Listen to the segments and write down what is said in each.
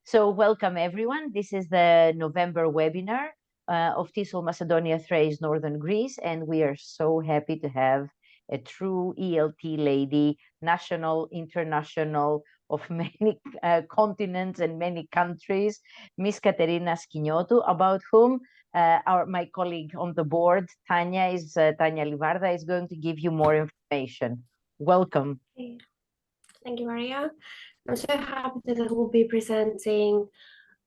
So welcome everyone. This is the November webinar of Tesol Macedonia-thrace Northern Greece, and we are so happy to have a true ELT lady, national, international, of many continents and many countries, Miss Caterina Skiniotou, about whom my colleague on the board, Tanya Livarda, is going to give you more information. Welcome. Thank you, Maria. I'm so happy that I will be presenting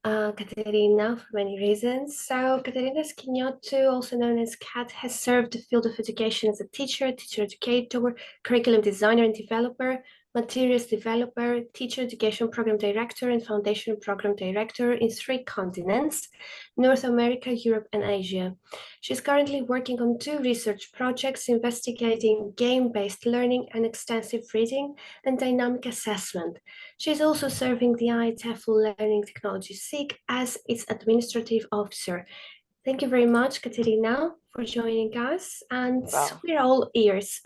Caterina for many reasons. So Caterina Skiniotou, also known as Cat, has served the field of education as a teacher, teacher educator, curriculum designer and developer, materials developer, teacher education program director, and foundation program director in 3 continents, North America, Europe, and Asia. She's currently working on 2 research projects investigating game-based learning and extensive reading and dynamic assessment. She's also serving the Tesol Learning Technology SIG as its administrative officer. Thank you very much, Caterina, for joining us, and we're all ears.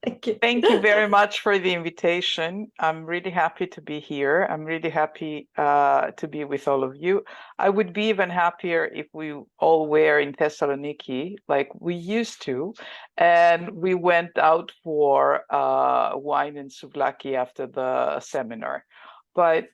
Thank you. Thank you very much for the invitation. I'm really happy to be here. I'm really happy to be with all of you. I would be even happier if we all were in Thessaloniki like we used to, and we went out for wine and souvlaki after the seminar. But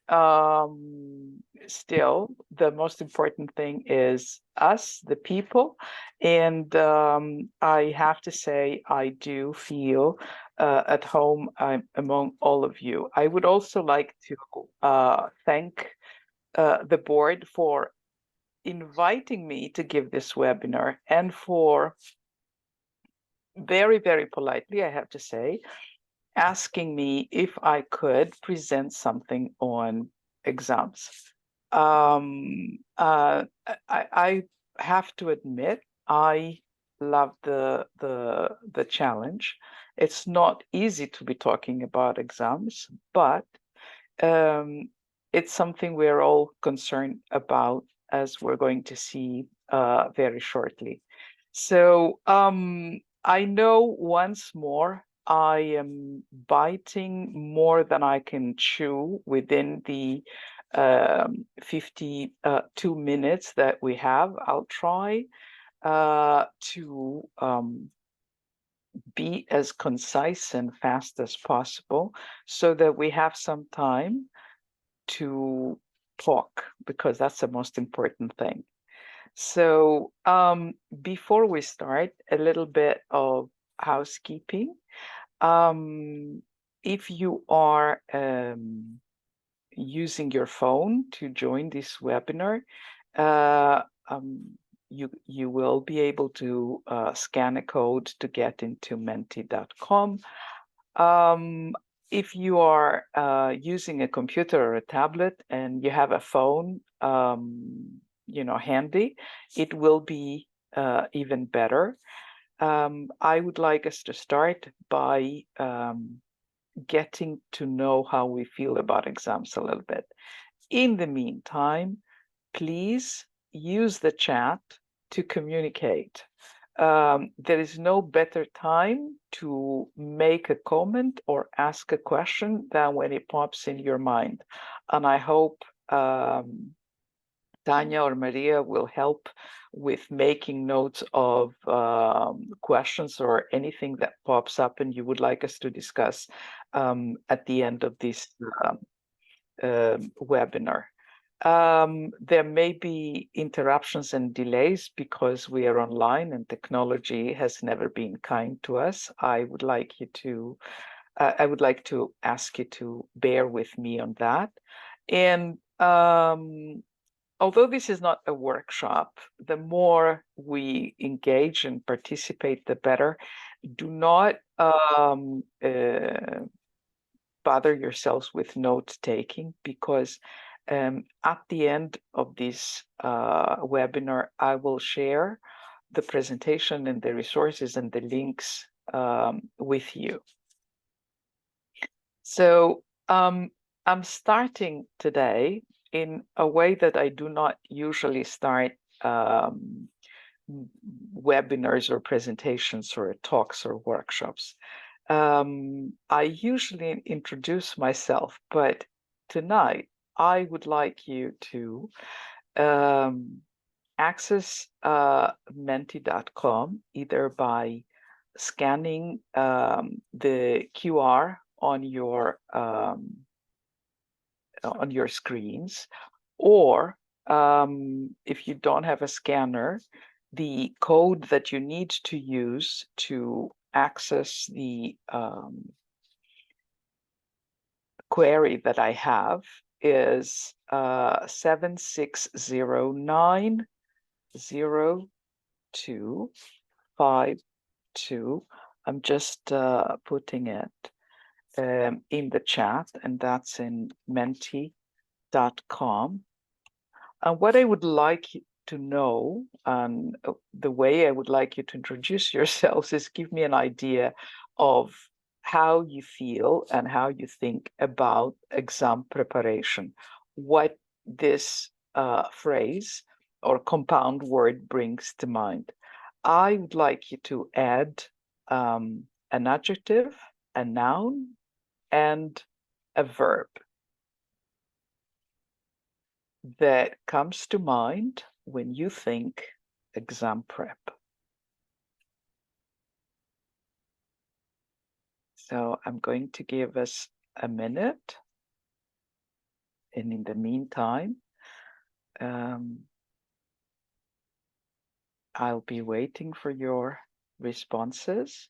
still, the most important thing is us, the people. And I have to say, I do feel at home among all of you. I would also like to thank the board for inviting me to give this webinar, and for very, very politely, I have to say, asking me if I could present something on exams. I have to admit, I love the challenge. It's not easy to be talking about exams, but it's something we're all concerned about, as we're going to see very shortly. So I know once more I am biting more than I can chew within the 52 minutes that we have. I'll try to be as concise and fast as possible so that we have some time to talk, because that's the most important thing. So before we start, a little bit of housekeeping. If you are using your phone to join this webinar, you will be able to scan a code to get into menti.com. If you are using a computer or a tablet and you have a phone, handy, it will be even better. I would like us to start by getting to know how we feel about exams a little bit. In the meantime, please use the chat to communicate. There is no better time to make a comment or ask a question than when it pops in your mind. And I hope Tanya or Maria will help with making notes of questions or anything that pops up and you would like us to discuss at the end of this webinar. There may be interruptions and delays because we are online and technology has never been kind to us. I would like to ask you to bear with me on that. And although this is not a workshop, the more we engage and participate, the better. Do not bother yourselves with note-taking, because at the end of this webinar, I will share the presentation and the resources and the links with you. So I'm starting today in a way that I do not usually start webinars or presentations or talks or workshops. I usually introduce myself, but tonight I would like you to access menti.com either by scanning the QR on your screens, or if you don't have a scanner, the code that you need to use to access the query that I have is 76090252. I'm just putting it in the chat, and that's in menti.com. And what I would like to know, and the way I would like you to introduce yourselves, is give me an idea of how you feel and how you think about exam preparation, what this phrase or compound word brings to mind. I would like you to add an adjective, a noun, and a verb that comes to mind when you think exam prep. So I'm going to give us a minute, and in the meantime, I'll be waiting for your responses,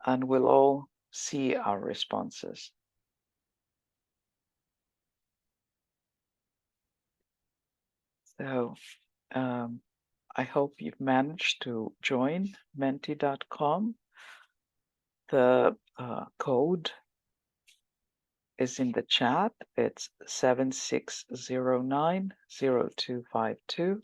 and we'll all see our responses. So I hope you've managed to join menti.com. The code is in the chat. It's 76090252.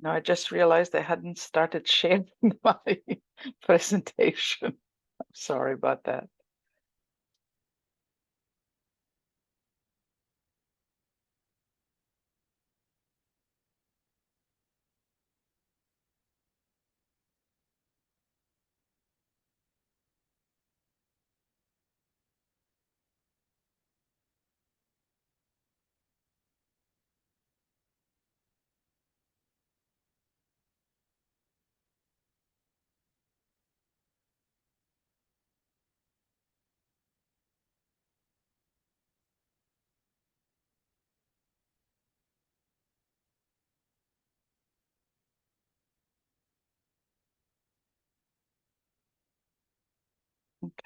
Now I just realized I hadn't started sharing my presentation. I'm sorry about that.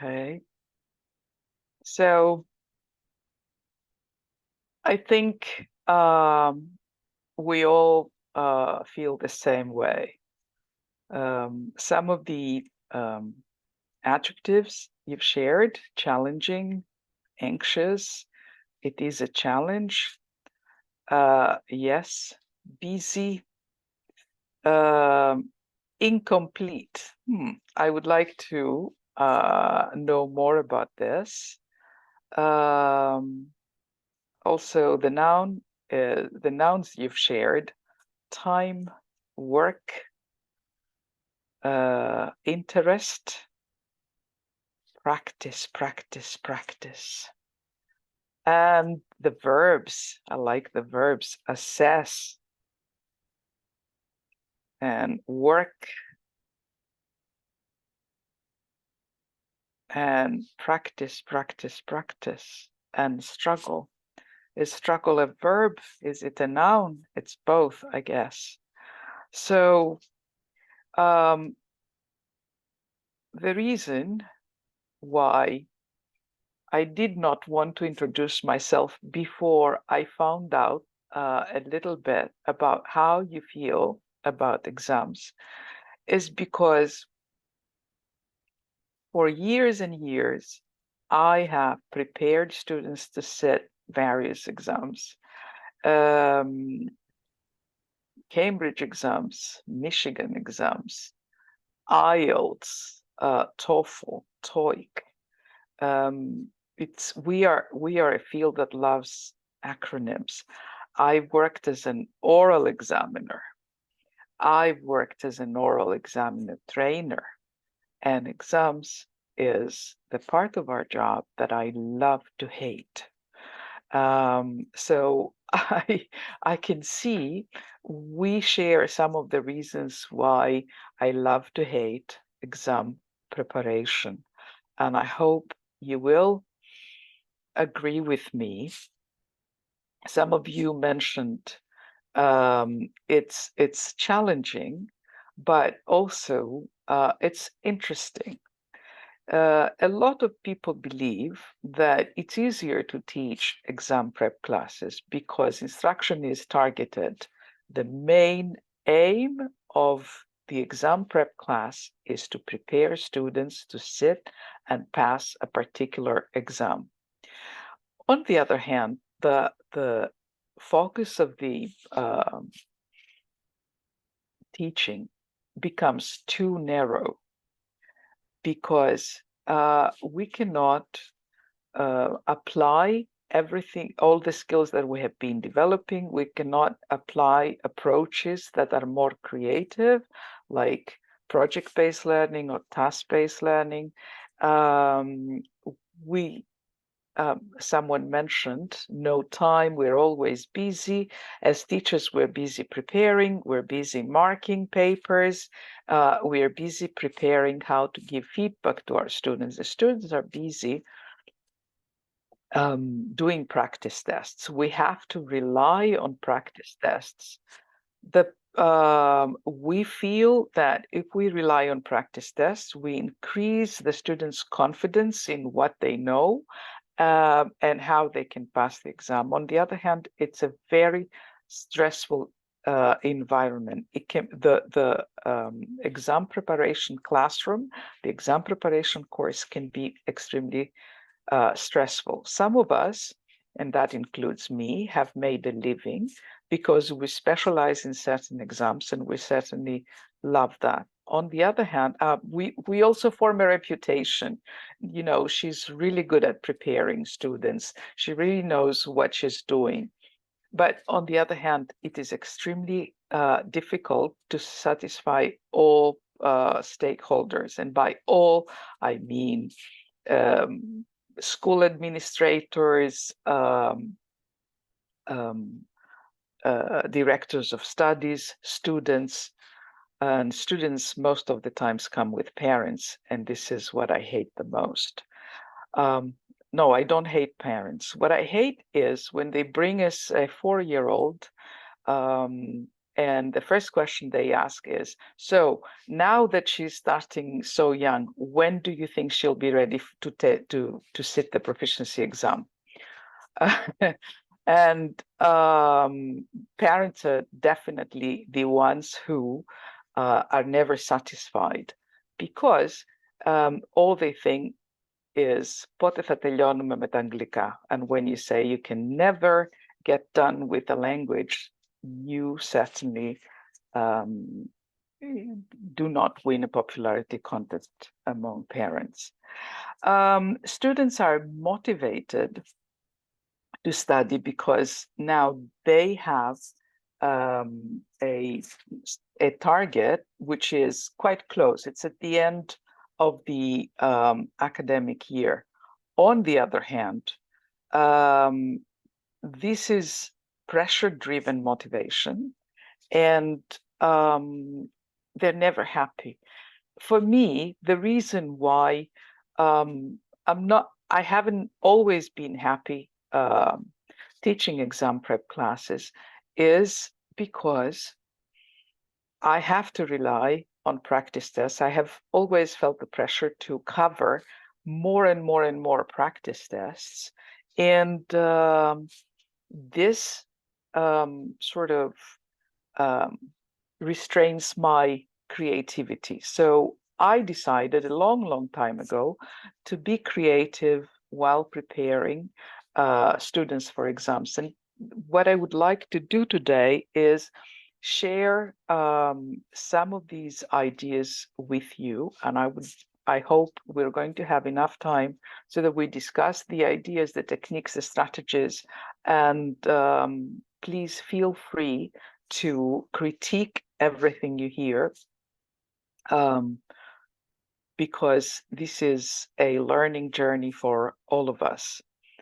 Okay. So I think we all feel the same way. Some of the adjectives you've shared: challenging, anxious, it is a challenge, yes, busy, incomplete. I would like to know more about this. Also, the nouns you've shared: time, work, interest, practice, practice, practice. And the verbs, I like the verbs: assess and work and practice, practice, practice, and struggle. Is struggle a verb? Is it a noun? It's both, I guess. So the reason why I did not want to introduce myself before I found out a little bit about how you feel about exams is because for years and years, I have prepared students to sit various exams. Cambridge exams, Michigan exams, IELTS, TOEFL, TOEIC. We are a field that loves acronyms. I worked as an oral examiner. I've worked as an oral examiner trainer, and exams is the part of our job that I love to hate. So I can see we share some of the reasons why I love to hate exam preparation, and I hope you will agree with me. Some of you mentioned it's challenging, but also it's interesting. A lot of people believe that it's easier to teach exam prep classes because instruction is targeted. The main aim of the exam prep class is to prepare students to sit and pass a particular exam. On the other hand, the focus of the teaching becomes too narrow because we cannot apply everything, all the skills that we have been developing. We cannot apply approaches that are more creative, like project-based learning or task-based learning. Someone mentioned no time, we're always busy. As teachers, we're busy preparing, we're busy marking papers, we're busy preparing how to give feedback to our students. The students are busy doing practice tests. We have to rely on practice tests. We feel that if we rely on practice tests, we increase the students' confidence in what they know, and how they can pass the exam. On the other hand, it's a very stressful environment. The exam preparation classroom, the exam preparation course can be extremely stressful. Some of us, and that includes me, have made a living because we specialize in certain exams, and we certainly love that. On the other hand, we also form a reputation. You know, she's really good at preparing students. She really knows what she's doing. But on the other hand, it is extremely difficult to satisfy all stakeholders. And by all, I mean school administrators, directors of studies, students, and students most of the times come with parents, and this is what I hate the most. No, I don't hate parents. What I hate is when they bring us a 4-year-old, and the first question they ask is, so now that she's starting so young, when do you think she'll be ready to sit the proficiency exam? And parents are definitely the ones who are never satisfied, because all they think is "pote θα τελειώνουμε με τα αγγλικά." And when you say you can never get done with a language, you certainly do not win a popularity contest among parents. Students are motivated to study because now they have a target which is quite close. It's at the end of the academic year. On the other hand, this is pressure-driven motivation, and they're never happy. For me, the reason why I haven't always been happy teaching exam prep classes is because I have to rely on practice tests. I have always felt the pressure to cover more and more and more practice tests, and this sort of restrains my creativity. So I decided a long, long time ago to be creative while preparing students for exams. And what I would like to do today is share some of these ideas with you, and I hope we're going to have enough time so that we discuss the ideas, the techniques, the strategies, and please feel free to critique everything you hear, because this is a learning journey for all of us.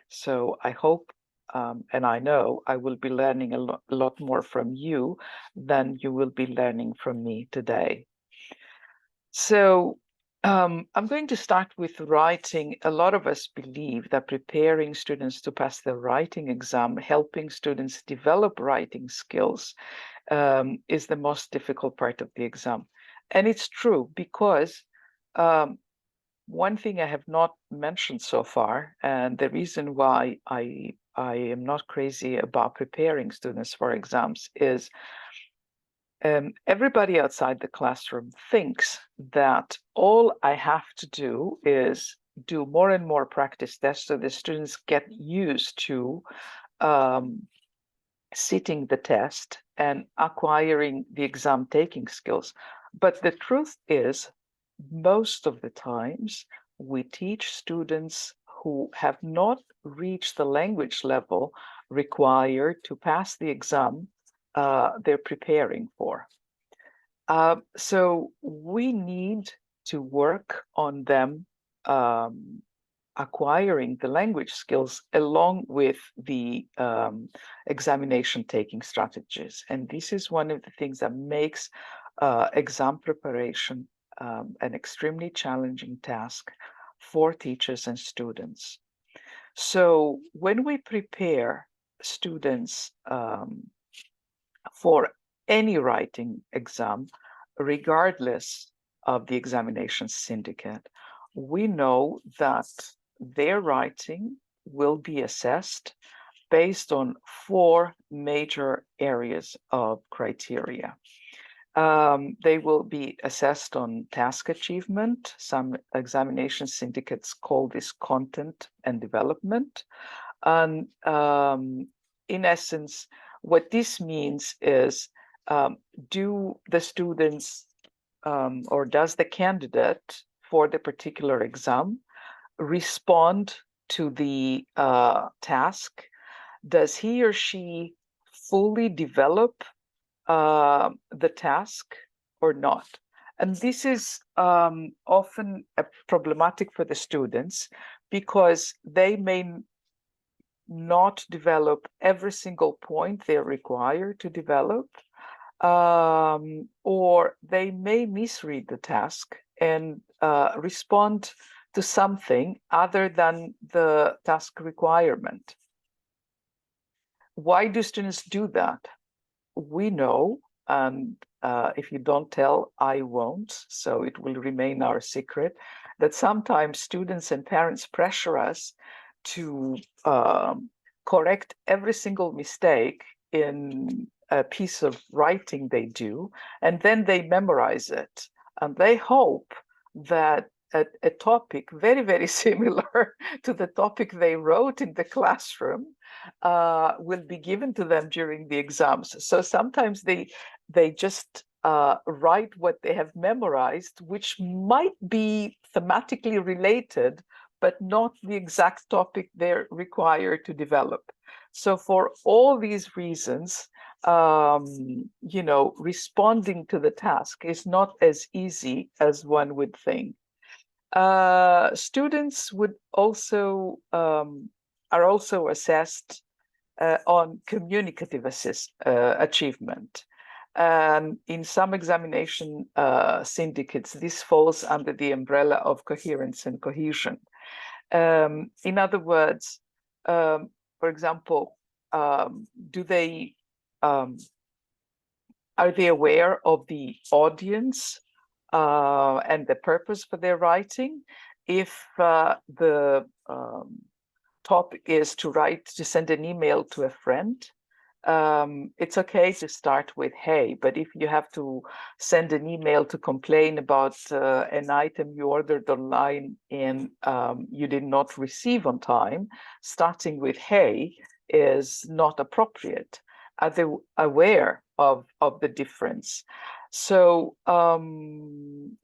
So I hope and I know I will be learning a lot more from you than you will be learning from me today. So I'm going to start with writing. A lot of us believe that preparing students to pass the writing exam, helping students develop writing skills, is the most difficult part of the exam. And it's true, because one thing I have not mentioned so far, and the reason why I am not crazy about preparing students for exams, is everybody outside the classroom thinks that all I have to do is do more and more practice tests so the students get used to sitting the test and acquiring the exam taking skills. But the truth is, most of the times we teach students who have not reached the language level required to pass the exam they're preparing for. So we need to work on them acquiring the language skills along with the examination taking strategies. And this is one of the things that makes exam preparation an extremely challenging task for teachers and students. So when we prepare students for any writing exam, regardless of the examination syndicate, we know that their writing will be assessed based on 4 major areas of criteria. They will be assessed on task achievement. Some examination syndicates call this content and development. And in essence, what this means is, do the students or does the candidate for the particular exam respond to the task? Does he or she fully develop the task or not? And this is often problematic for the students, because they may not develop every single point they're required to develop, or they may misread the task and respond to something other than the task requirement. Why do students do that? We know, and if you don't tell, I won't, so it will remain our secret, that sometimes students and parents pressure us to correct every single mistake in a piece of writing they do, and then they memorize it. And they hope that a topic very, very similar to the topic they wrote in the classroom will be given to them during the exams. So sometimes they just write what they have memorized, which might be thematically related, but not the exact topic they're required to develop. So for all these reasons, you know, responding to the task is not as easy as one would think. Students would also are also assessed on communicative achievement. In some examination syndicates, this falls under the umbrella of coherence and cohesion. In other words, for example, do they are they aware of the audience and the purpose for their writing? If the topic is to send an email to a friend, it's okay to start with hey, but if you have to send an email to complain about an item you ordered online and you did not receive on time, starting with hey is not appropriate? Are they aware of the difference? So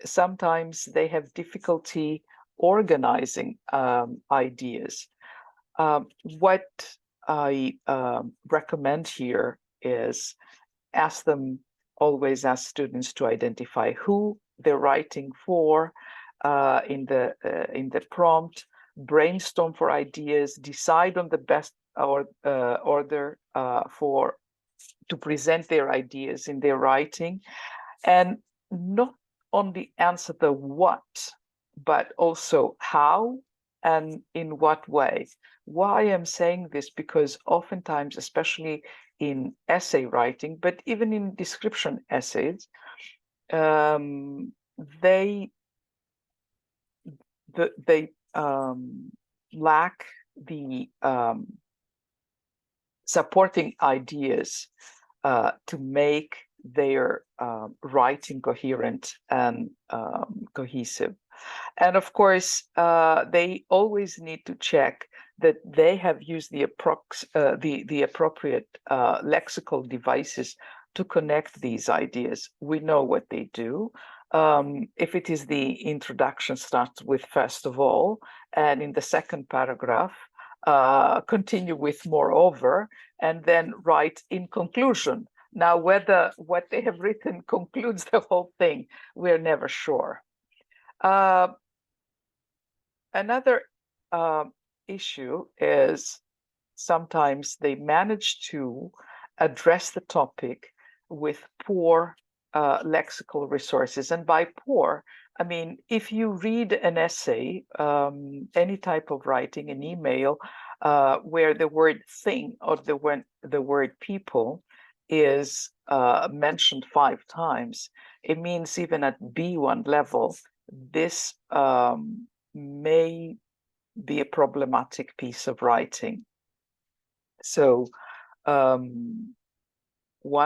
sometimes they have difficulty organizing ideas. What I recommend here is always ask students to identify who they're writing for in the prompt, brainstorm for ideas, decide on the best order to present their ideas in their writing, and not only answer the what, but also how and in what way. Why I'm saying this, because oftentimes, especially in essay writing, but even in description essays, they lack the supporting ideas to make their writing coherent and cohesive. And of course, they always need to check that they have used the appropriate lexical devices to connect these ideas. We know what they do. If it is the introduction, starts with first of all, and in the second paragraph, continue with moreover, and then write in conclusion. Now, whether what they have written concludes the whole thing, we're never sure. Another issue is sometimes they manage to address the topic with poor lexical resources. And by poor, I mean, if you read an essay, any type of writing, an email, where the word thing or the word people is mentioned 5 times, it means even at B1 level, this may be a problematic piece of writing. So one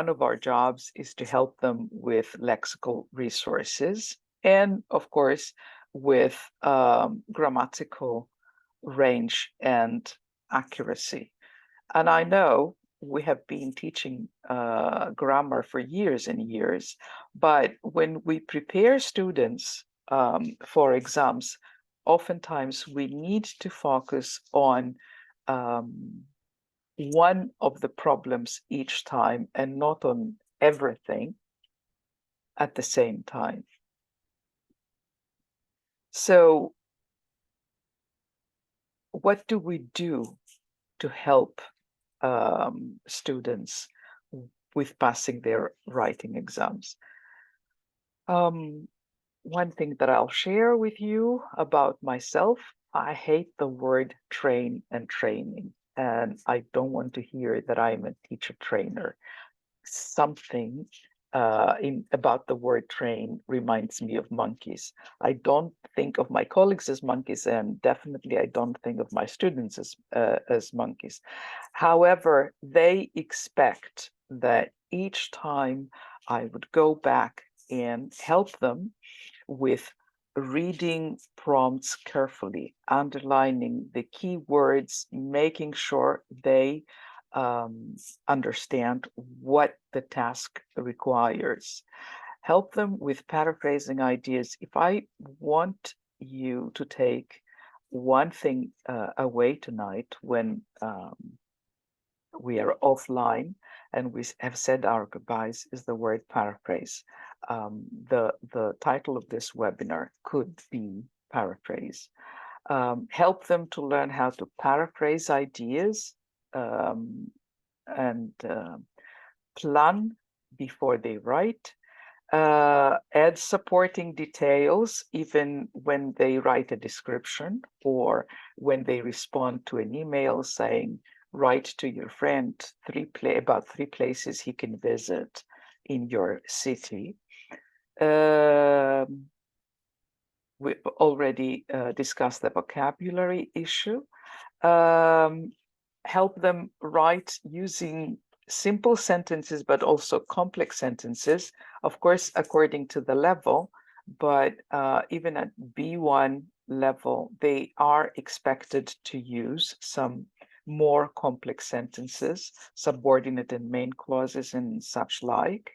of our jobs is to help them with lexical resources and, of course, with grammatical range and accuracy. And I know we have been teaching grammar for years and years, but when we prepare students for exams, oftentimes we need to focus on one of the problems each time and not on everything at the same time. So what do we do to help students with passing their writing exams? One thing that I'll share with you about myself, I hate the word train and training, and I don't want to hear that I'm a teacher trainer. Something about the word train reminds me of monkeys. I don't think of my colleagues as monkeys, and definitely I don't think of my students as monkeys. However, they expect that each time I would go back and help them with reading prompts carefully, underlining the key words, making sure they understand what the task requires. Help them with paraphrasing ideas. If I want you to take one thing away tonight when we are offline and we have said our goodbyes, is the word paraphrase. The title of this webinar could be paraphrase. Help them to learn how to paraphrase ideas and plan before they write. Add supporting details even when they write a description or when they respond to an email saying, write to your friend about 3 places he can visit in your city. We already discussed the vocabulary issue. Help them write using simple sentences, but also complex sentences, of course, according to the level, but even at B1 level, they are expected to use some more complex sentences, subordinate and main clauses and such like.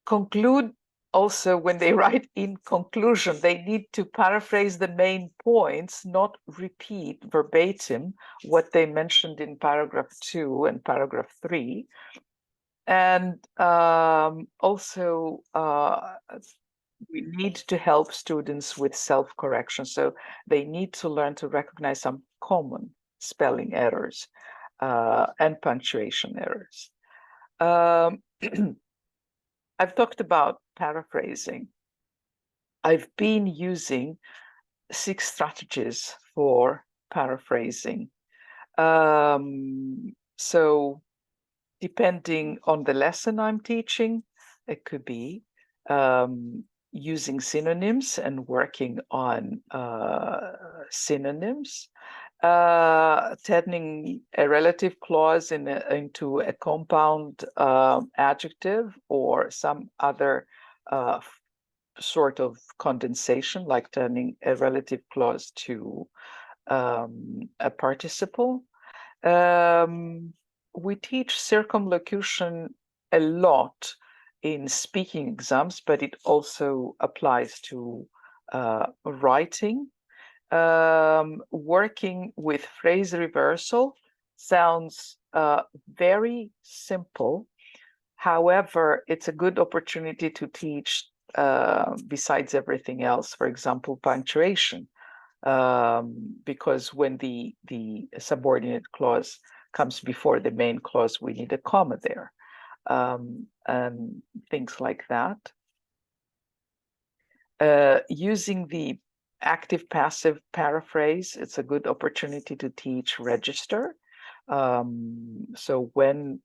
Conclude also, when they write in conclusion, they need to paraphrase the main points, not repeat verbatim what they mentioned in paragraph 2 and paragraph 3. And also, we need to help students with self-correction. So they need to learn to recognize some common spelling errors and punctuation errors. I've talked about paraphrasing. I've been using 6 strategies for paraphrasing. So depending on the lesson I'm teaching, it could be using synonyms and working on synonyms, turning a relative clause into a compound adjective or some other sort of condensation, like turning a relative clause to a participle. We teach circumlocution a lot in speaking exams, but it also applies to writing. Working with phrase reversal sounds very simple. However, it's a good opportunity to teach, besides everything else, for example, punctuation. Because when the subordinate clause comes before the main clause, we need a comma there, and things like that. Using the active-passive paraphrase, it's a good opportunity to teach register. So when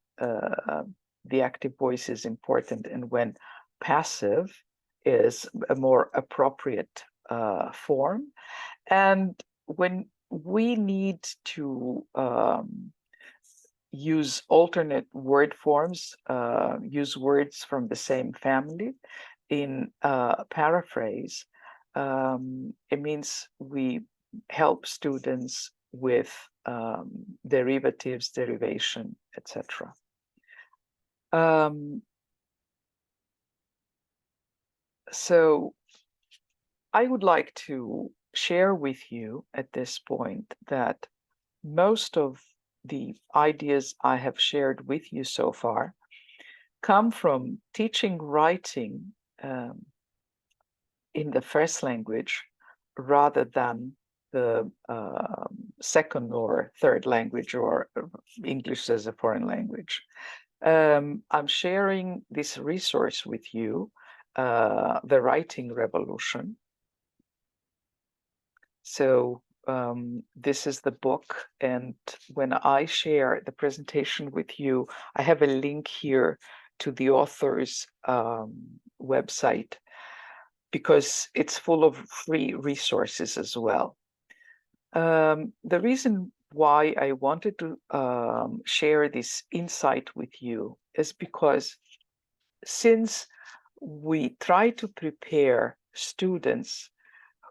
the active voice is important and when passive is a more appropriate form. And when we need to use alternate word forms, use words from the same family in paraphrase, it means we help students with derivatives, derivation, etc. So I would like to share with you at this point that most of the ideas I have shared with you so far come from teaching writing in the first language rather than the second or third language or English as a foreign language. I'm sharing this resource with you, The Writing Revolution. So this is the book, and when I share the presentation with you, I have a link here to the author's website, because it's full of free resources as well. The reason why I wanted to share this insight with you is because since we try to prepare students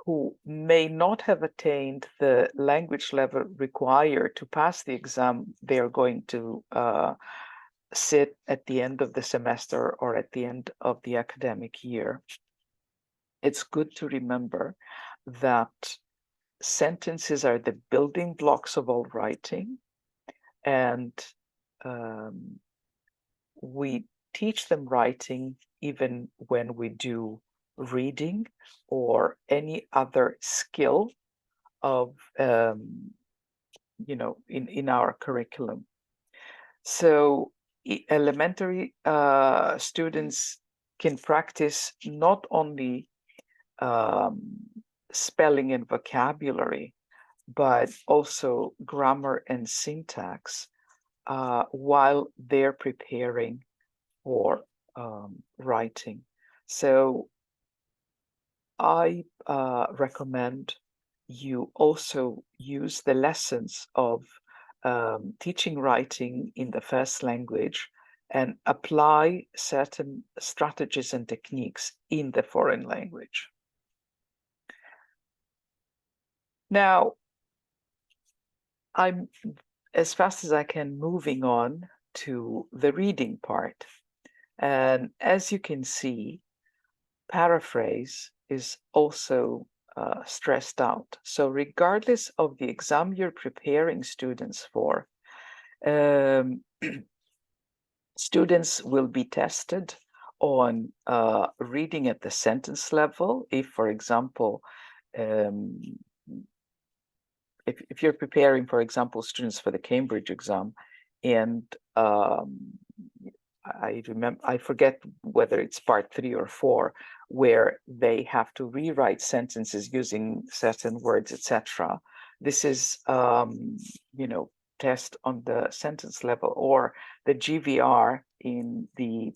who may not have attained the language level required to pass the exam they are going to sit at the end of the semester or at the end of the academic year, it's good to remember that sentences are the building blocks of all writing, and we teach them writing even when we do reading or any other skill of in our curriculum. So elementary students can practice not only spelling and vocabulary, but also grammar and syntax while they're preparing for writing. So I recommend you also use the lessons of teaching writing in the first language and apply certain strategies and techniques in the foreign language. Now, I'm as fast as I can, moving on to the reading part. And as you can see, paraphrase is also stressed out. So regardless of the exam you're preparing students for, students will be tested on reading at the sentence level. If, for example, if you're preparing, for example, students for the Cambridge exam, and I forget whether it's part 3 or 4, where they have to rewrite sentences using certain words, etc. This is, test on the sentence level, or the GVR in the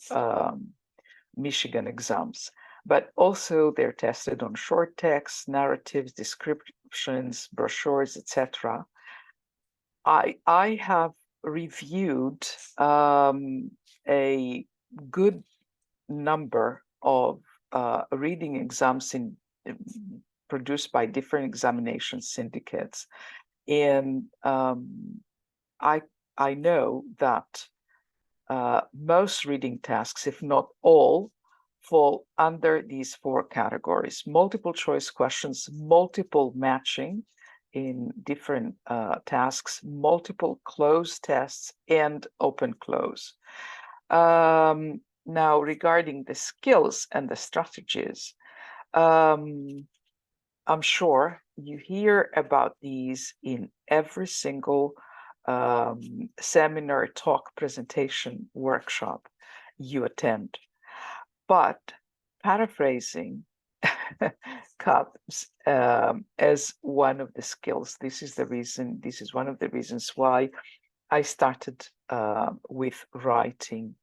Michigan exams. But also they're tested on short text, narratives, descriptions, brochures, etc. I have reviewed a good number of reading exams produced by different examination syndicates, and I know that most reading tasks, if not all, fall under these 4 categories: multiple choice questions, multiple matching in different tasks, multiple closed tests, and open close. Now, regarding the skills and the strategies, I'm sure you hear about these in every single seminar, talk, presentation, workshop you attend. But paraphrasing comes as one of the skills. This is one of the reasons why I started with writing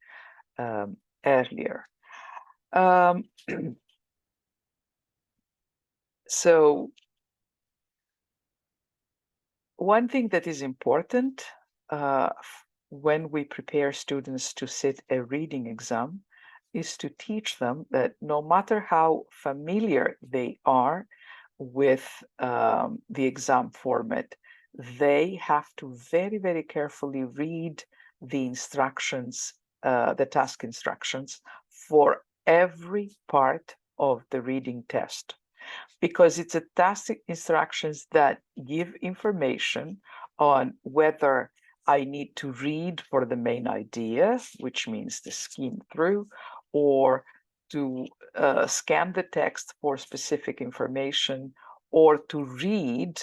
earlier. So one thing that is important when we prepare students to sit a reading exam is to teach them that no matter how familiar they are with the exam format, they have to very, very carefully read the instructions, the task instructions for every part of the reading test, because it's a task instructions that give information on whether I need to read for the main idea, which means to skim through, or to scan the text for specific information, or to read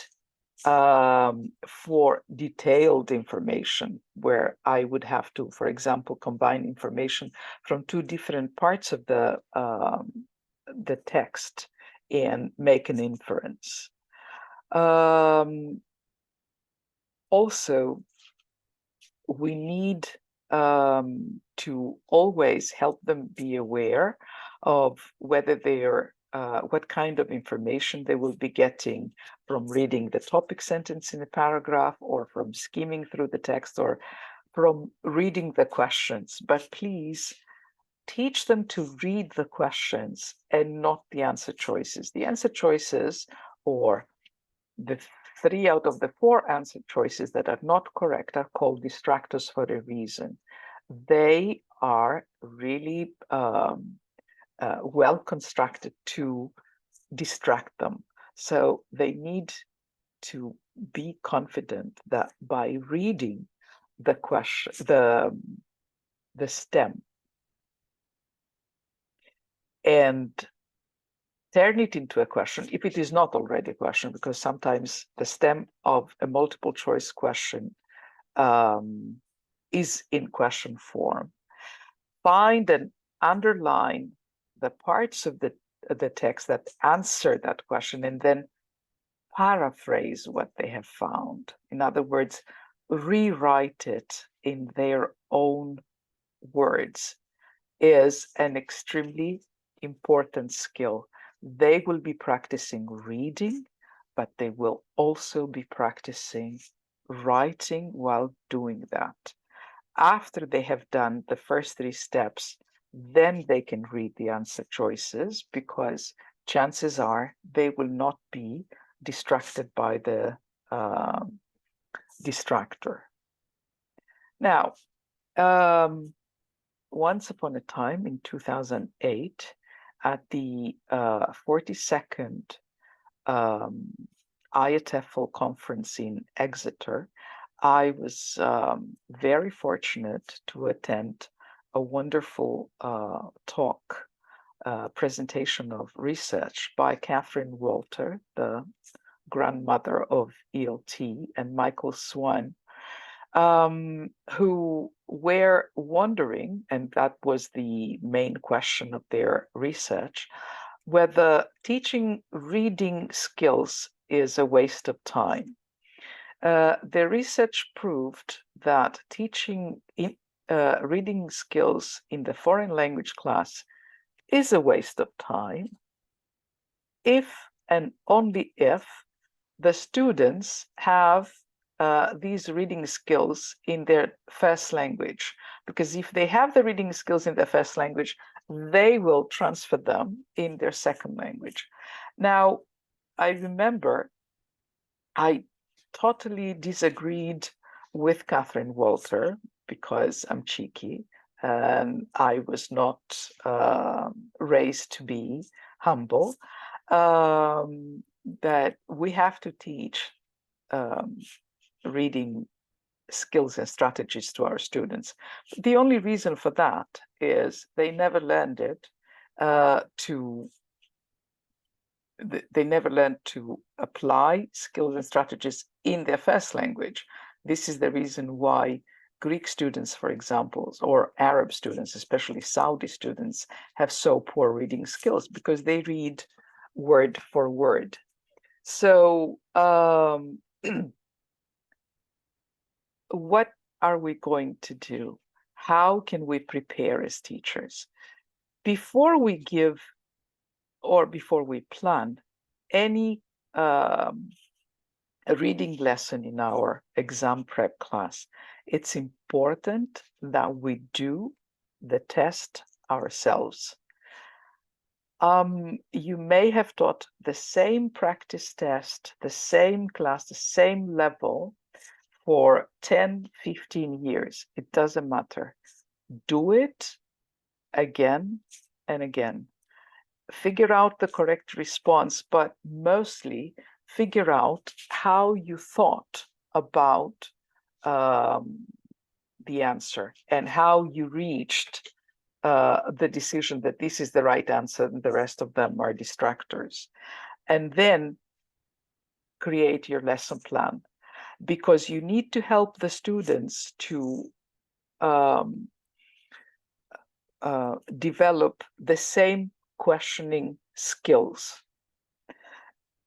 for detailed information, where I would have to, for example, combine information from 2 different parts of the text and make an inference. Also, we need to always help them be aware of whether they're what kind of information they will be getting from reading the topic sentence in a paragraph, or from skimming through the text, or from reading the questions. But please teach them to read the questions and not the answer choices. The answer choices, or the 3 out of the 4 answer choices that are not correct, are called distractors for a reason. They are really well constructed to distract them. So they need to be confident that by reading the question, the stem, and turn it into a question, if it is not already a question, because sometimes the stem of a multiple choice question is in question form. Find and underline the parts of the text that answer that question, and then paraphrase what they have found. In other words, rewrite it in their own words is an extremely important skill. They will be practicing reading, but they will also be practicing writing while doing that. After they have done the first 3 steps, then they can read the answer choices, because chances are they will not be distracted by the distractor. Now, once upon a time in 2008, at the 42nd IATEFL conference in Exeter, I was very fortunate to attend a wonderful talk, presentation of research by Catherine Walter, the grandmother of ELT, and Michael Swan, who were wondering, and that was the main question of their research, whether teaching reading skills is a waste of time. The research proved that teaching reading skills in the foreign language class is a waste of time if and only if the students have these reading skills in their first language. Because if they have the reading skills in their first language, they will transfer them in their second language. Now, I remember I totally disagreed with Catherine Walter because I'm cheeky and I was not raised to be humble. That we have to teach reading skills and strategies to our students. The only reason for that is they never learned it they never learned to apply skills and strategies in their first language. This is the reason why Greek students, for example, or Arab students, especially Saudi students, have so poor reading skills, because they read word for word. So what are we going to do? How can we prepare as teachers? Before we give or before we plan any reading lesson in our exam prep class, it's important that we do the test ourselves. You may have taught the same practice test, the same class, the same level for 10, 15 years. It doesn't matter. Do it again and again. Figure out the correct response, but mostly figure out how you thought about the answer and how you reached the decision that this is the right answer and the rest of them are distractors. And then create your lesson plan, because you need to help the students to develop the same questioning skills.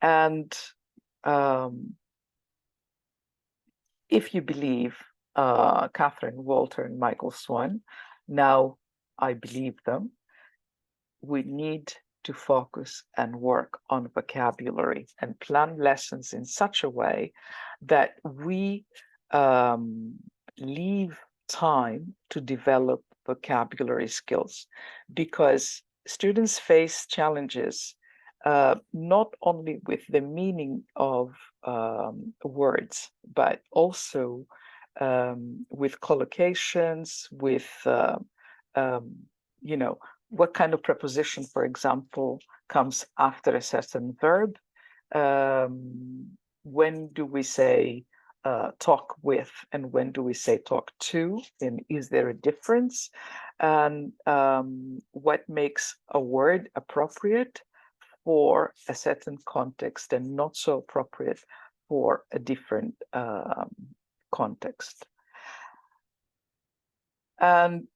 And if you believe Catherine Walter and Michael Swan, now I believe them, we need to focus and work on vocabulary and plan lessons in such a way that we leave time to develop vocabulary skills, because students face challenges not only with the meaning of words, but also with collocations, with you know, what kind of preposition, for example, comes after a certain verb. When do we say talk with, and when do we say talk to? And is there a difference? And what makes a word appropriate for a certain context and not so appropriate for a different context? And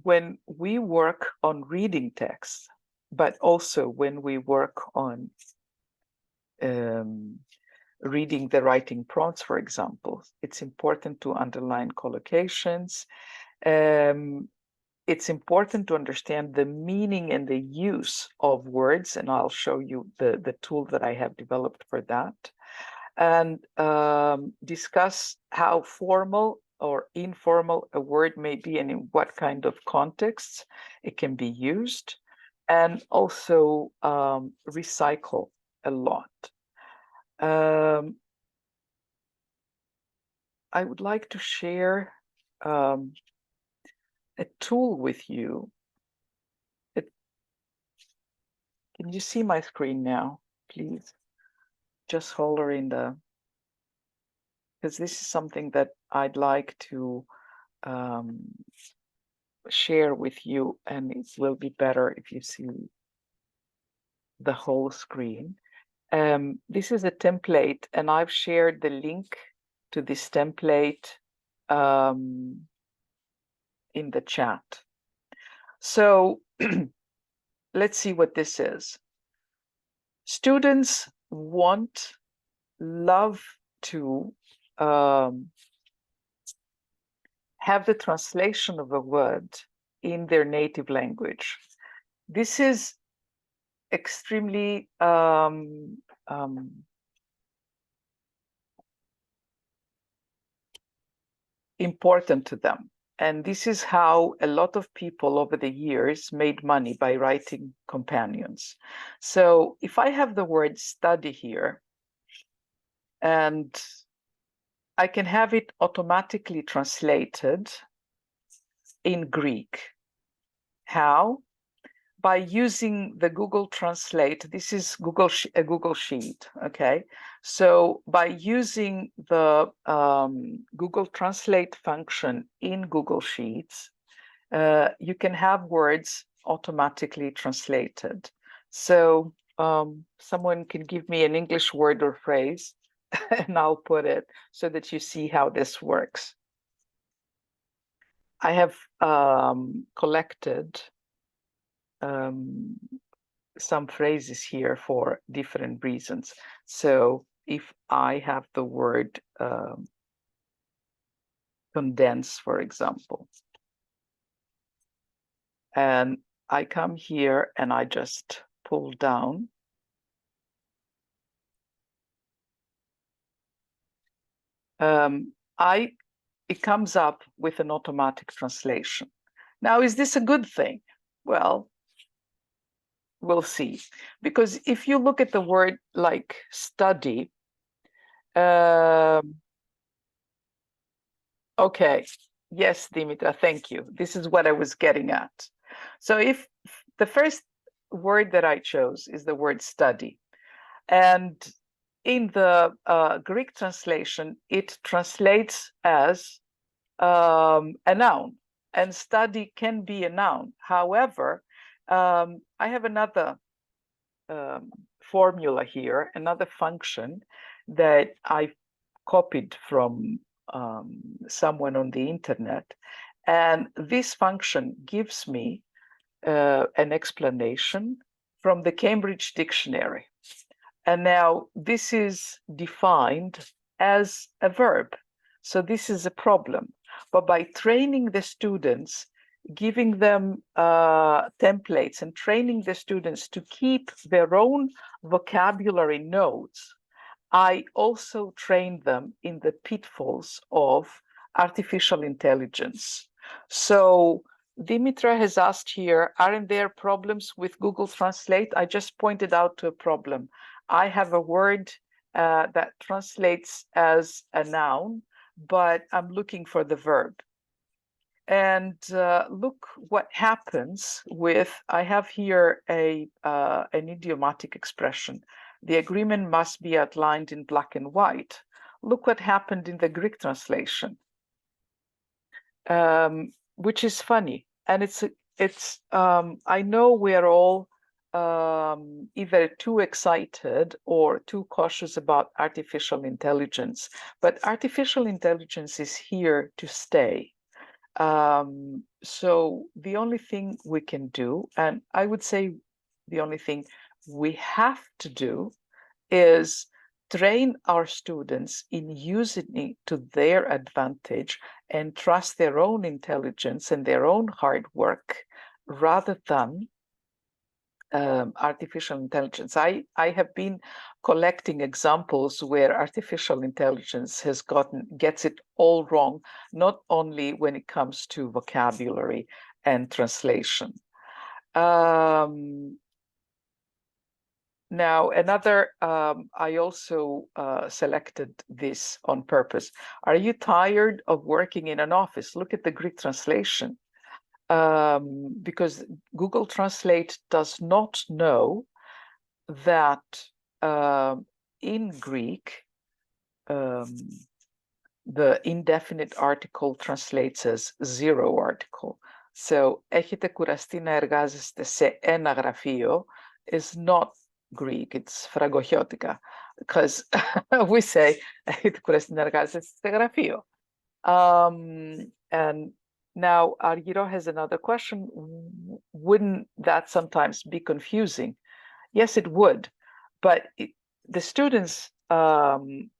when we work on reading texts, but also when we work on reading the writing prompts, for example, it's important to underline collocations. It's important to understand the meaning and the use of words, and I'll show you the tool that I have developed for that, and discuss how formal or informal a word may be and in what kind of contexts it can be used, and also recycle a lot. I would like to share a tool with you. Can you see my screen now, please? Just hold her in the, because this is something that I'd like to share with you, and it will be better if you see the whole screen. This is a template, and I've shared the link to this template in the chat. So let's see what this is. Students love to have the translation of a word in their native language. This is extremely important to them. And this is how a lot of people over the years made money, by writing companions. So if I have the word study here, and I can have it automatically translated in Greek. How? By using the Google Translate. This is a Google Sheet, okay? So by using the Google Translate function in Google Sheets, you can have words automatically translated. So someone can give me an English word or phrase, and I'll put it so that you see how this works. I have collected some phrases here for different reasons. So if I have the word condense, for example, and I come here and I just pull down, it comes up with an automatic translation. Now, is this a good thing? Well, we'll see. Because if you look at the word like study, okay, yes, Dimitra, thank you. This is what I was getting at. So if the first word that I chose is the word study, and in the Greek translation, it translates as a noun, and study can be a noun. However, I have another formula here, another function that I copied from someone on the internet. And this function gives me an explanation from the Cambridge Dictionary. And now this is defined as a verb. So this is a problem. But by training the students, giving them templates and training the students to keep their own vocabulary notes, I also trained them in the pitfalls of artificial intelligence. So Dimitra has asked here, aren't there problems with Google Translate? I just pointed out to a problem. I have a word that translates as a noun, but I'm looking for the verb. And look what happens with, I have here an idiomatic expression. The agreement must be outlined in black and white. Look what happened in the Greek translation, which is funny. And I know we're all either too excited or too cautious about artificial intelligence, but artificial intelligence is here to stay. So the only thing we can do, and I would say the only thing we have to do, is train our students in using it to their advantage and trust their own intelligence and their own hard work rather than artificial intelligence. I have been collecting examples where artificial intelligence gets it all wrong, not only when it comes to vocabulary and translation. Now, another, I also selected this on purpose. Are you tired of working in an office? Look at the Greek translation. Because Google Translate does not know that in Greek, the indefinite article translates as zero article. So, έχετε κουραστεί να εργάζεστε σε ένα γραφείο is not Greek, it's φραγκοχιώτικα, because we say έχετε κουραστεί να εργάζεστε σε γραφείο. And now Argiro has another question. Wouldn't that sometimes be confusing? Yes, it would, but the students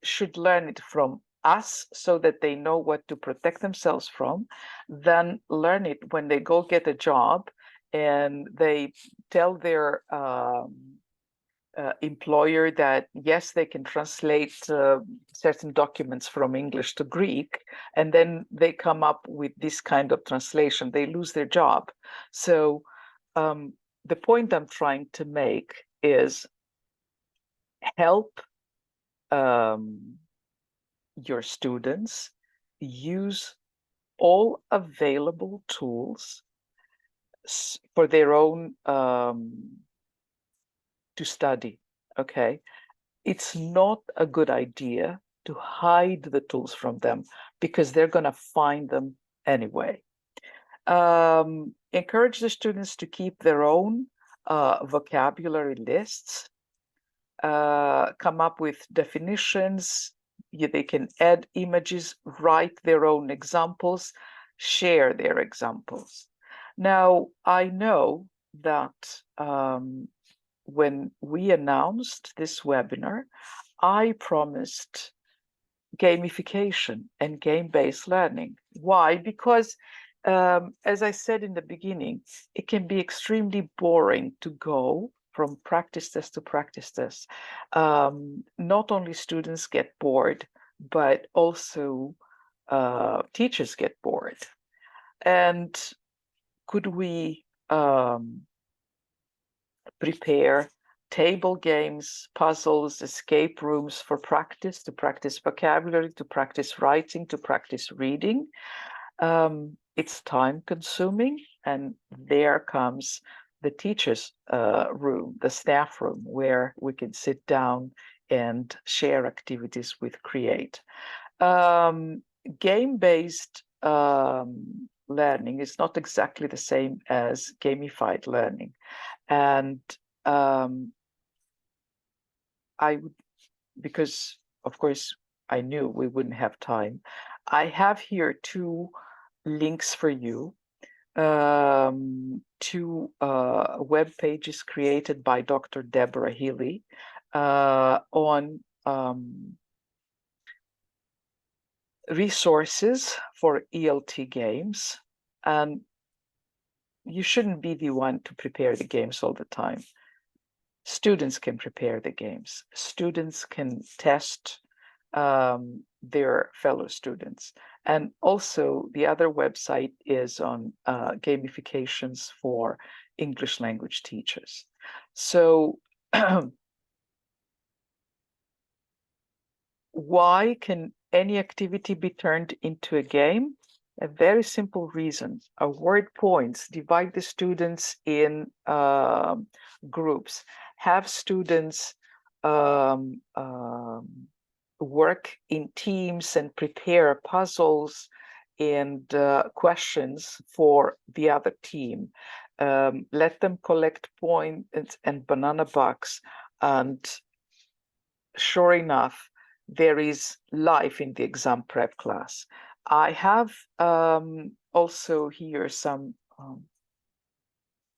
should learn it from us so that they know what to protect themselves from, then learn it when they go get a job and they tell their employer that yes, they can translate certain documents from English to Greek, and then they come up with this kind of translation, they lose their job. So the point I'm trying to make is help your students use all available tools for their own to study, okay? It's not a good idea to hide the tools from them because they're going to find them anyway. Encourage the students to keep their own vocabulary lists, come up with definitions. They can add images, write their own examples, share their examples. Now, I know that when we announced this webinar, I promised gamification and game-based learning. Why? Because, as I said in the beginning, it can be extremely boring to go from practice test to practice test. Not only students get bored, but also teachers get bored. And could we prepare table games, puzzles, escape rooms for practice, to practice vocabulary, to practice writing, to practice reading? It's time consuming, and there comes the teacher's room, the staff room, where we can sit down and share activities with Create. Game-based learning is not exactly the same as gamified learning. And I would, because of course I knew we wouldn't have time, I have here two links for you, two web pages created by Dr. Deborah Healy on resources for ELT games. And you shouldn't be the one to prepare the games all the time. Students can prepare the games. Students can test their fellow students. And also the other website is on gamifications for English language teachers. So why can any activity be turned into a game? A very simple reason. Award points, divide the students in groups, have students work in teams and prepare puzzles and questions for the other team. Let them collect points and banana bucks, and sure enough, there is life in the exam prep class. I have also here some,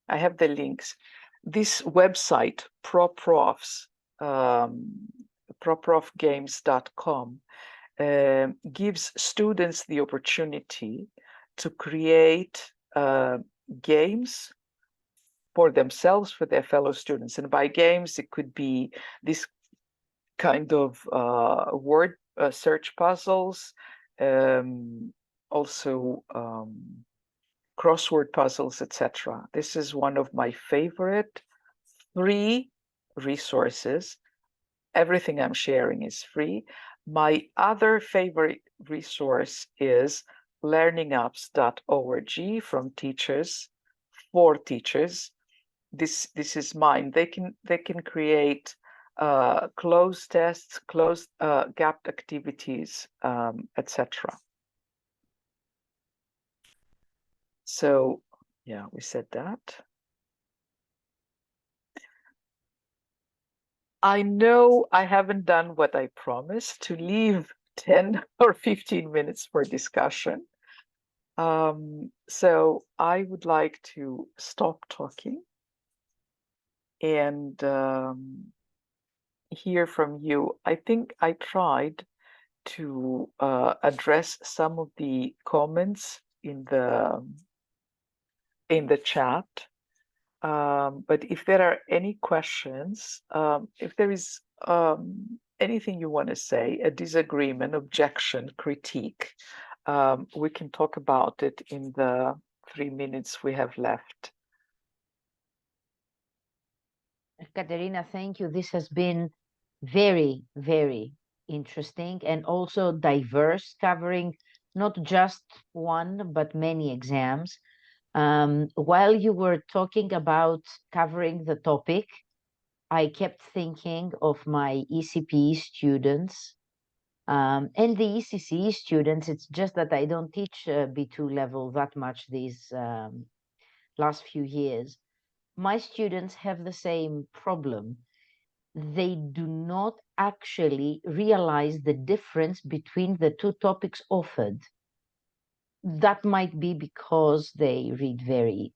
I have the links. This website, ProProfs, proprofgames.com, gives students the opportunity to create games for themselves, for their fellow students. And by games, it could be this kind of word search puzzles, also crossword puzzles, etc. This is one of my favorite free resources. Everything I'm sharing is free. My other favorite resource is learningapps.org from teachers for teachers. This is mine. They can create closed tests, closed gapped activities, etc. So yeah, we said that. I know I haven't done what I promised, to leave 10 or 15 minutes for discussion. So I would like to stop talking and hear from you. I think I tried to address some of the comments in the chat. But if there are any questions, if there is anything you want to say, a disagreement, objection, critique, we can talk about it in the 3 minutes we have left. Caterina, thank you. This has been very, very interesting and also diverse, covering not just one, but many exams. While you were talking about covering the topic, I kept thinking of my ECPE students and the ECCE students. It's just that I don't teach B2 level that much these last few years. My students have the same problem. They do not actually realize the difference between the two topics offered. That might be because they read very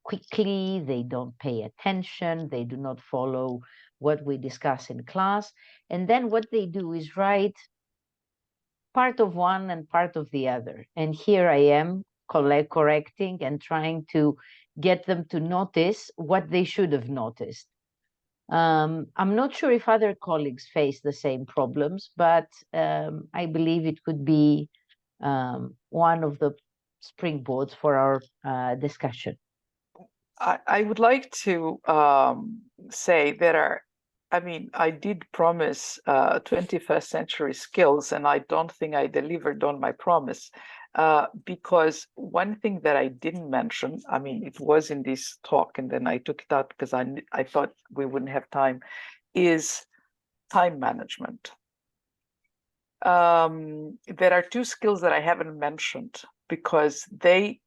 quickly, they don't pay attention, they do not follow what we discuss in class. And then what they do is write part of one and part of the other. And here I am correcting and trying to get them to notice what they should have noticed. I'm not sure if other colleagues face the same problems, but I believe it could be one of the springboards for our discussion. I would like to say I did promise 21st century skills, and I don't think I delivered on my promise. Because one thing that I didn't mention, it was in this talk, and then I took it out because I thought we wouldn't have time, is time management. There are two skills that I haven't mentioned because they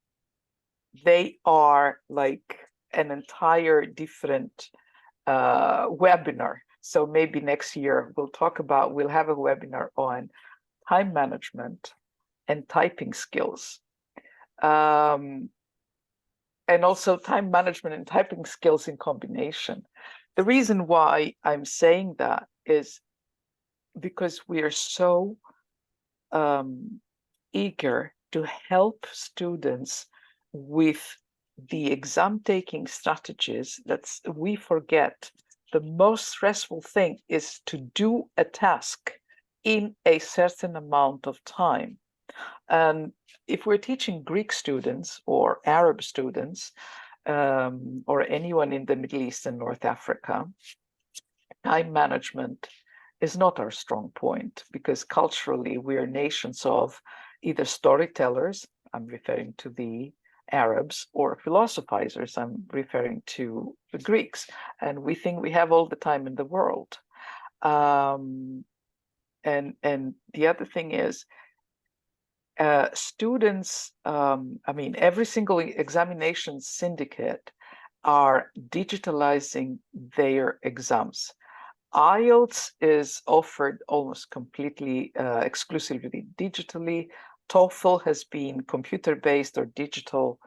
are like an entire different webinar. So maybe next year we'll have a webinar on time management and typing skills. And also time management and typing skills in combination. The reason why I'm saying that is because we are so eager to help students with the exam taking strategies that we forget the most stressful thing is to do a task in a certain amount of time. And if we're teaching Greek students or Arab students or anyone in the Middle East and North Africa, time management is not our strong point because culturally we are nations of either storytellers, I'm referring to the Arabs, or philosophizers, I'm referring to the Greeks, and we think we have all the time in the world. And the other thing is students, every single examination syndicate are digitalizing their exams. IELTS is offered almost completely exclusively digitally. TOEFL has been computer-based or digital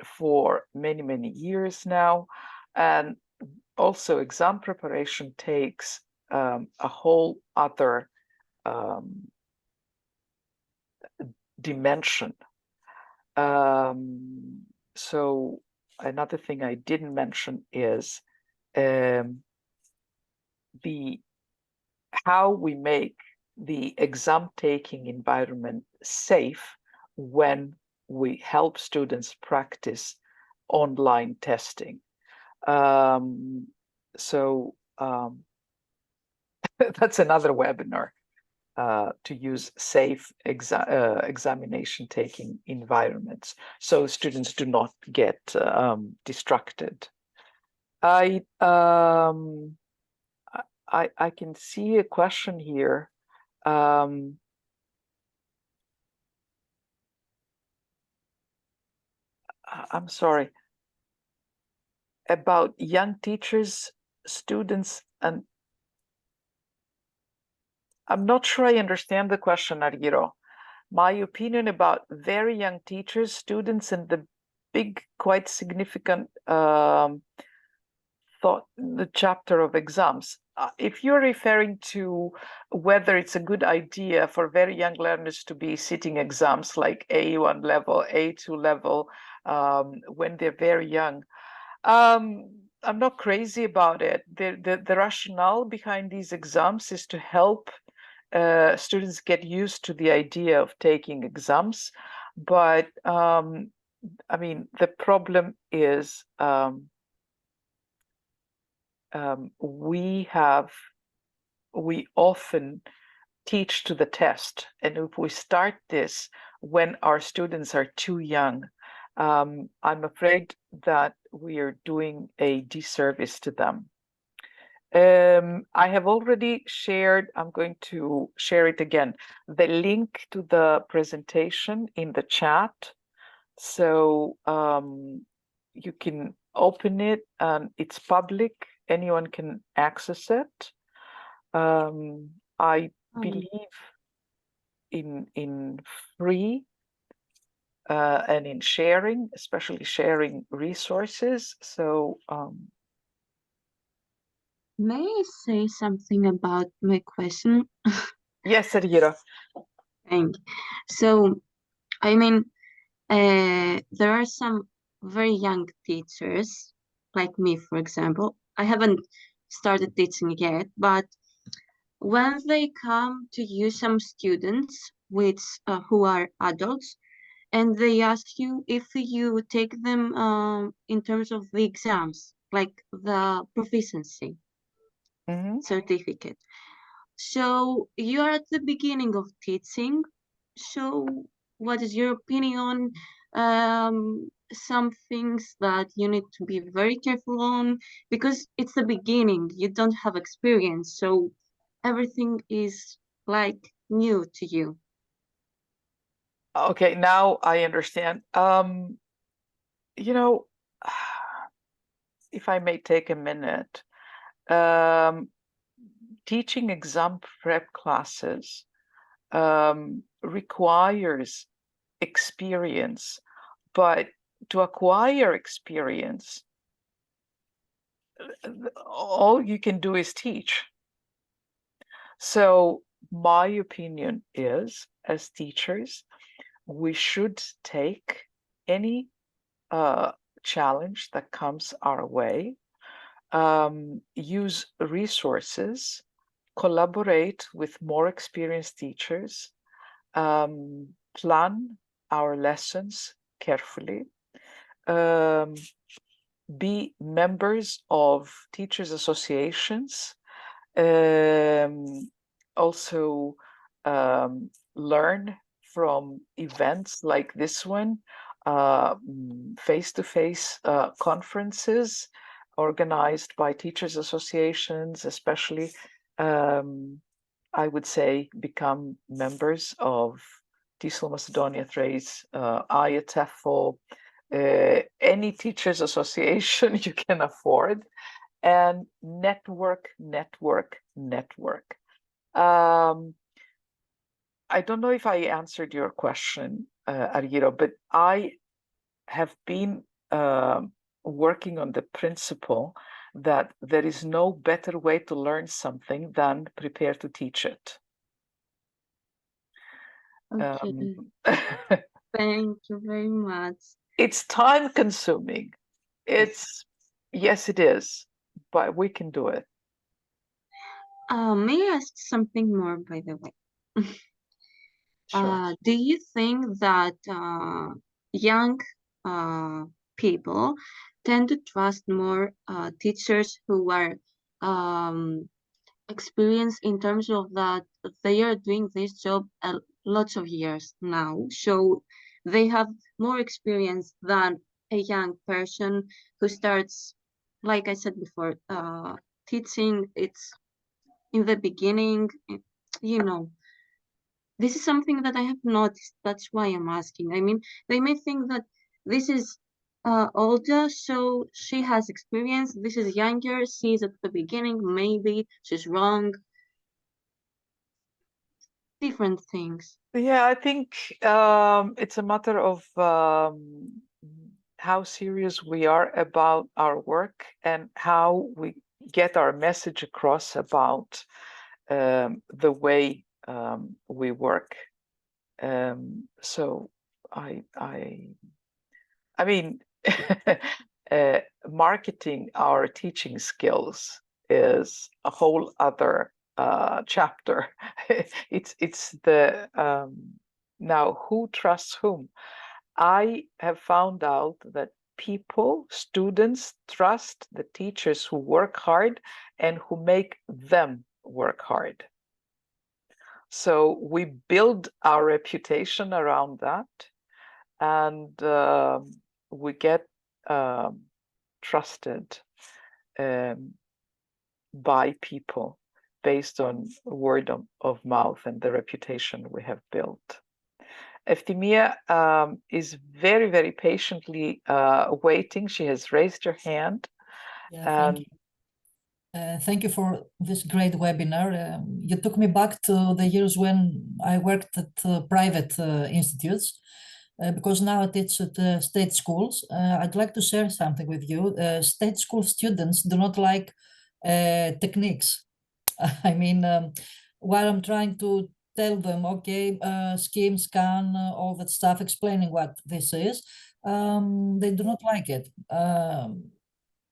for many, many years now. And also exam preparation takes a whole other dimension. So another thing I didn't mention is how we make the exam taking environment safe when we help students practice online testing. So that's another webinar to use safe examination taking environments so students do not get distracted. I can see a question here. I'm sorry, about young teachers, students, and I'm not sure I understand the question, Argiro. My opinion about very young teachers, students, and the big, quite significant thought, the chapter of exams. If you're referring to whether it's a good idea for very young learners to be sitting exams like A1 level, A2 level, when they're very young, I'm not crazy about it. The rationale behind these exams is to help students get used to the idea of taking exams. But I mean, the problem is we often teach to the test. And if we start this when our students are too young, I'm afraid that we are doing a disservice to them. I have already shared, I'm going to share it again, the link to the presentation in the chat. So you can open it and it's public, anyone can access it. I believe in free and in sharing, especially sharing resources. So may I say something about my question? yes, Sergio. Thank you. So, I mean, there are some very young teachers, like me, for example. I haven't started teaching yet, but when they come to you, some students which who are adults, and they ask you if you take them in terms of the exams, like the proficiency certificate. So you are at the beginning of teaching. So what is your opinion on some things that you need to be very careful on? Because it's the beginning, you don't have experience, so everything is like new to you. Okay, now I understand. You know, if I may take a minute, teaching exam prep classes requires experience, but to acquire experience, all you can do is teach. So my opinion is, as teachers, we should take any challenge that comes our way, use resources, collaborate with more experienced teachers, plan our lessons carefully, be members of teachers' associations, also learn from events like this one, face-to-face conferences organized by teachers' associations, especially. I would say become members of Tesol macedonia-thrace, Tesol, any teachers association you can afford, and network. I don't know if I answered your question, Argiro, but I have been working on the principle that there is no better way to learn something than prepare to teach it. Okay. Thank you very much. It's time consuming. Yes, it is, but we can do it. May I ask something more, by the way? Sure. Do you think that young people tend to trust more teachers who are experienced in terms of that they are doing this job lots of years now, so they have more experience than a young person who starts, like I said before, teaching. It's in the beginning, you know. This is something that I have noticed. That's why I'm asking. I mean, they may think that this is older, so she has experience. This is younger. She's at the beginning. Maybe she's wrong. Different things. Yeah, I think it's a matter of how serious we are about our work and how we get our message across about the way we work. So I mean, marketing our teaching skills is a whole other chapter. It's the now who trusts whom. I have found out that people, students, trust the teachers who work hard and who make them work hard. So we build our reputation around that, and we get trusted by people based on word of mouth and the reputation we have built. Eftimia is very, very patiently waiting. She has raised her hand. Yeah, thank you. Thank you for this great webinar. You took me back to the years when I worked at private institutes, because now I teach at state schools. I'd like to share something with you. State school students do not like techniques. I mean, while I'm trying to tell them, okay, scheme, scan, all that stuff, explaining what this is, they do not like it.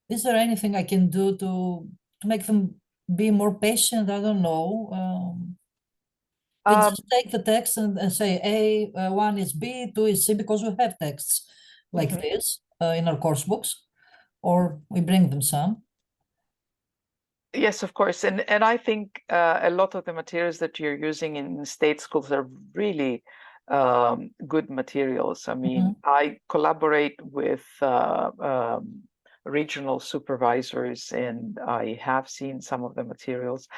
Is there anything I can do to make them be more patient? I don't know. They just take the text and say A, one is B, two is C, because we have texts like this in our course books, or we bring them some. Yes, of course. And I think a lot of the materials that you're using in state schools are really good materials. I mean, I collaborate with regional supervisors, and I have seen some of the materials.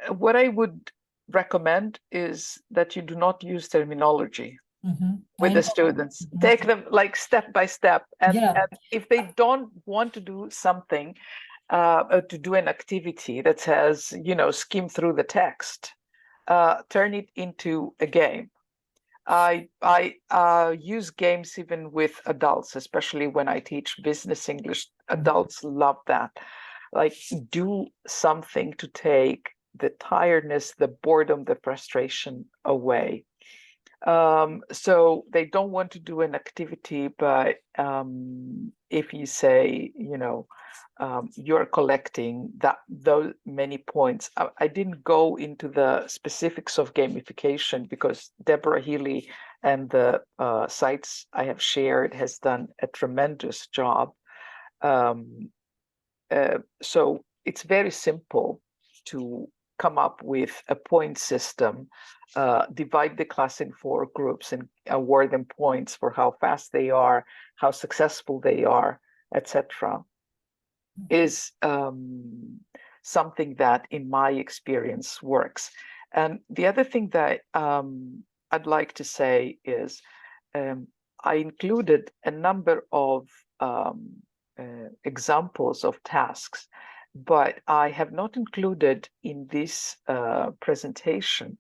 What I would recommend is that you do not use terminology with the students. Take them like step by step. And if they don't want to do something, to do an activity that says, you know, skim through the text, turn it into a game. I use games even with adults, especially when I teach business English. Adults love that. Like, do something to take the tiredness, the boredom, the frustration away. So they don't want to do an activity, but if you say, you know, you're collecting those many points. I didn't go into the specifics of gamification because Deborah Healy and the sites I have shared has done a tremendous job. So it's very simple to come up with a point system, divide the class in 4 groups and award them points for how fast they are, how successful they are, etc. is something that, in my experience, works. And the other thing that I'd like to say is I included a number of examples of tasks, but I have not included in this presentation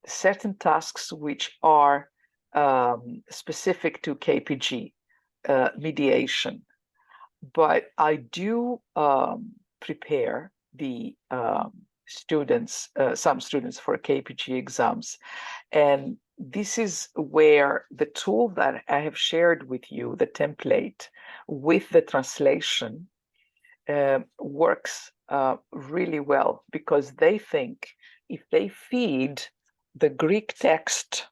certain tasks which are specific to KPG mediation. But I do prepare the students, some students, for KPG exams. And this is where the tool that I have shared with you, the template with the translation, works really well, because they think if they feed the Greek text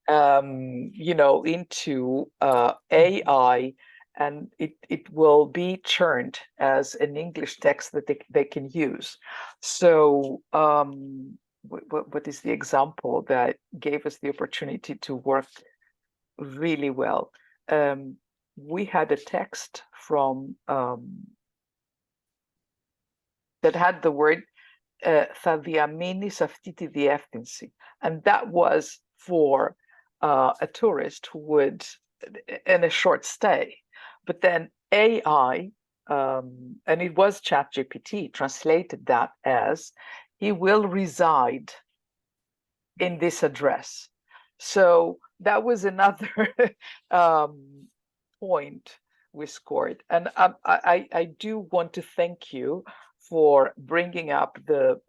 into AI, and it will be turned as an English text that they can use. So what is the example that gave us the opportunity to work really well? We had a text from that had the word θα διαμείνει σε αυτή τη διεύθυνση, and that was for a tourist who would in a short stay. But then AI, and it was ChatGPT, translated that as he will reside in this address. So that was another point we scored. And I do want to thank you for bringing up the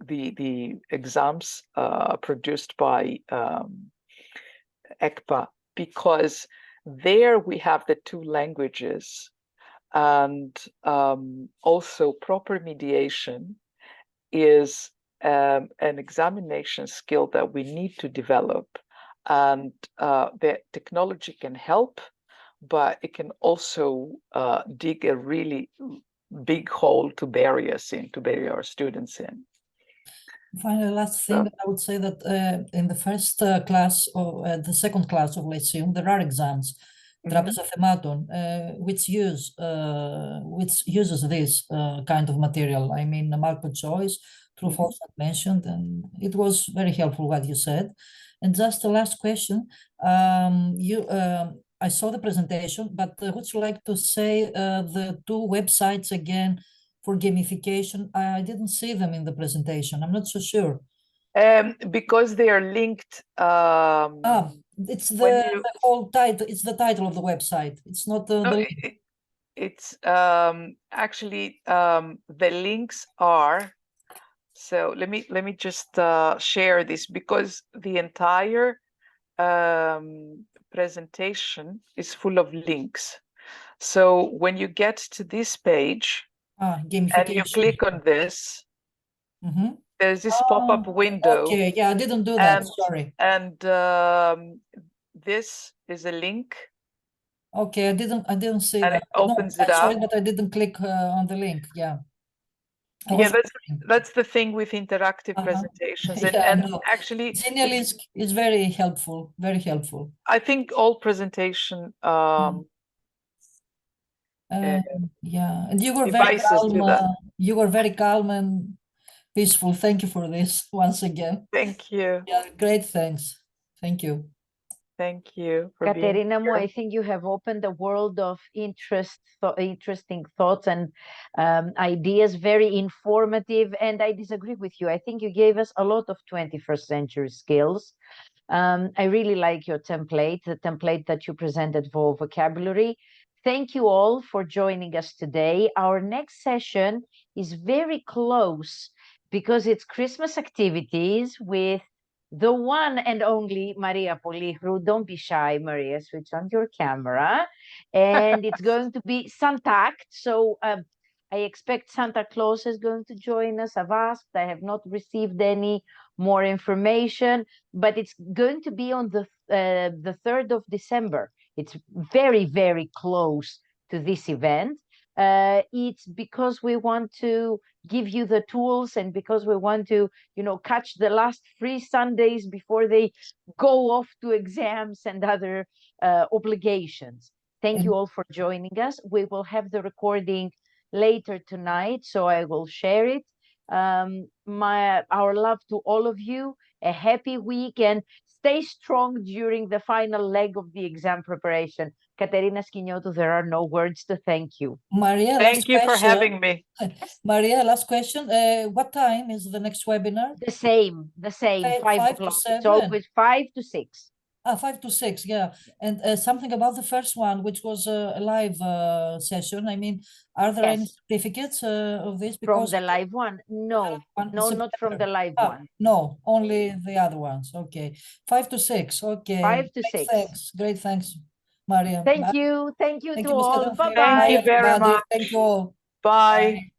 the exams produced by ECPA, because there we have the two languages, and also proper mediation is an examination skill that we need to develop, and the technology can help, but it can also dig a really big hole to bury us in, to bury our students in. Finally, last thing, I would say that in the first class or the second class of Lyceum, there are exams, Trapezothematon, which uses this kind of material. I mean, the multiple choice, true, false, not mentioned, and it was very helpful what you said. And just the last question, I saw the presentation, but would you like to say the two websites again for gamification? I didn't see them in the presentation. I'm not so sure. Because they are linked. It's the whole title. It's the title of the website. It's not the link. It's actually the links are. So let me just share this, because the entire presentation is full of links. So when you get to this page and you click on this, there's this pop-up window. Okay, yeah, I didn't do that. Sorry. And this is a link. Okay, I didn't see and that. It opens it up. Sorry, but I didn't click on the link. Yeah. Yeah, that's the thing with interactive presentations, and actually Genial is very helpful. Very helpful. I think all presentation yeah, and you were very devices calm. do that. You were very calm and peaceful. Thank you for this once again. Thank you. Yeah, great. Thanks. Thank you. Thank you for Caterina, being here. I think you have opened a world of interesting thoughts and ideas, very informative. And I disagree with you. I think you gave us a lot of 21st century skills. I really like your template, the template that you presented for vocabulary. Thank you all for joining us today. Our next session is very close because it's Christmas activities with the one and only Maria Polihru. Don't be shy, Maria, switch on your camera. And it's going to be Santact. So I expect Santa Claus is going to join us. I've asked, I have not received any more information, but it's going to be on the 3rd of December. It's very, very close to this event. It's because we want to give you the tools, and because we want to, catch the last free Sundays before they go off to exams and other obligations. Thank you all for joining us. We will have the recording later tonight, so I will share it. Our love to all of you, a happy week, and stay strong during the final leg of the exam preparation. Caterina, Skiniotou, there are no words to thank you. Maria, thank you for having me. Maria, last question. What time is the next webinar? The same, 5 o'clock. It's always 5 to 6. 5 to 6, yeah. And something about the first one, which was a live session. I mean, are there any certificates of this? Because from the live one? No, not from the live one. No, only the other ones. Okay, 5 to 6. Okay. 5 to 6. Thanks. Great, thanks, Maria. Thank you to all. Bye-bye. Thank you very much. Thank you all. Bye.